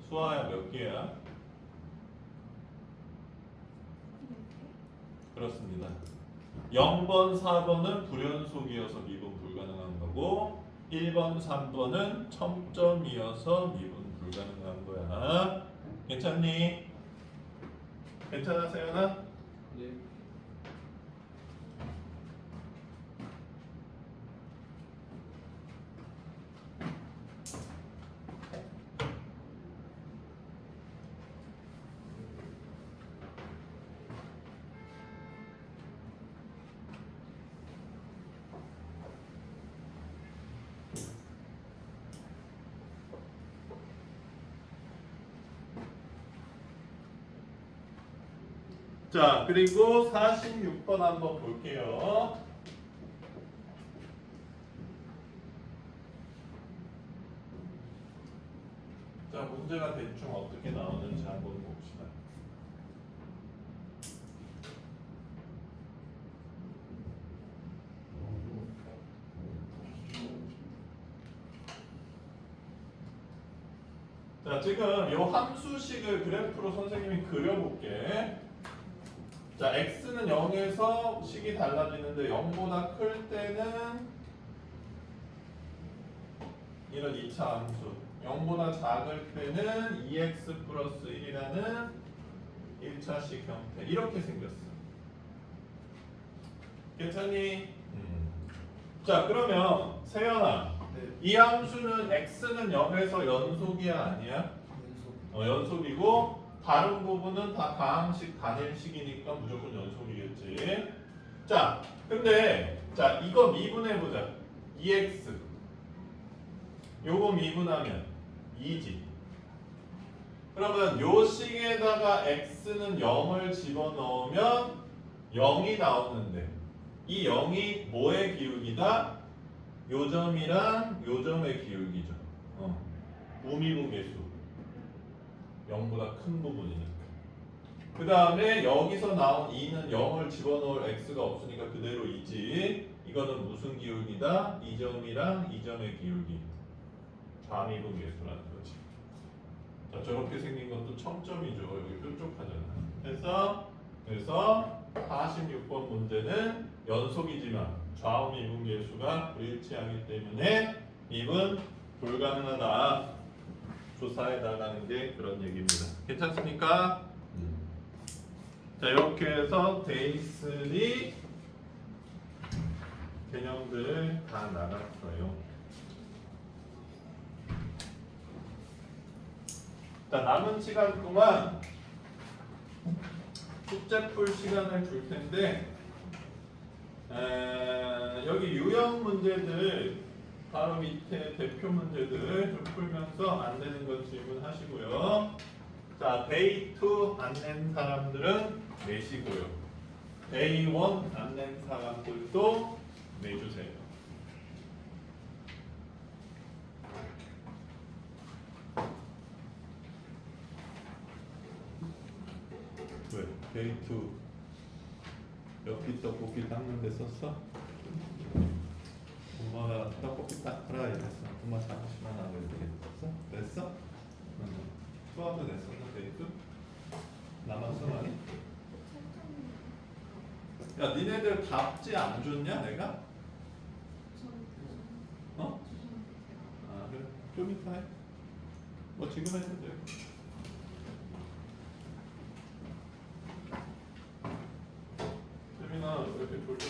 수아야 몇 개야? 그렇습니다. 0번, 4번은 불연속이어서 미분 불가능한 거고 1번, 3번은 첨점이어서 미분 불가능한 거야. 괜찮니? 괜찮아, 세연아? 네. 자, 그리고 46번 한번 볼게요. 자, 문제가 대충 어떻게 나오는지 한번 봅시다. 자, 지금 이 함수식을 그래프로 선생님이 그려볼게. 자, x는 0에서 식이 달라지는데 0보다 클 때는 이런 2차 함수, 0보다 작을 때는 2x 플러스 1이라는 1차식 형태. 이렇게 생겼어. 괜찮니? 자, 그러면 세연아, 네. 이 함수는 x는 0에서 연속이야 아니야? 연속. 연속이고 다른 부분은 다 가항식 단일식이니까 무조건 연속이겠지. 자, 근데 자 이거 미분해보자. 2x 요거 미분하면 2지. 그러면 요 식에다가 x는 0을 집어넣으면 0이 나오는데 이 0이 뭐의 기울기다? 요 점이랑 요 점의 기울기죠. 우미분 계수 0보다 큰 부분이니까. 그 다음에 여기서 나온 2는 0을 집어넣을 x가 없으니까 그대로 2지. 이거는 무슨 기울기다? 이 점이랑 이 점의 기울기. 좌미분 계수라는 거지. 자, 저렇게 생긴 것도 첨점이죠. 여기 뾰족하잖아. 그래서 46번 문제는 연속이지만 좌우 미분 계수가 불일치하기 때문에 미분 불가능하다. 조사해 달라는 게 그런 얘기입니다. 괜찮습니까? 자, 이렇게 해서 데이3 개념들을 다 나갔어요. 자, 남은 시간 동안 숙제 풀 시간을 줄 텐데 여기 유형 문제들 바로 밑에 대표 문제들 좀 풀면서 안 되는 것 질문하시고요. 자, 데이 2 안 낸 사람들은 내시고요. 데이 1 안 낸 사람들도 내주세요. 왜? 데이 2 엽기 떡볶이 닦는 데 썼어? 엄마가 떡볶이 닦으라 이랬어. 엄마 잠시만 하고 이렇게 했어? 냈어? 응. 수학도 냈었나 데이트? 나만 써라니? 야, 니네들 답지 안 줬냐 내가? 어? 아 그래? 좀 이따 해. 뭐 지금 해도 돼. 세민아 왜 이렇게 졸려?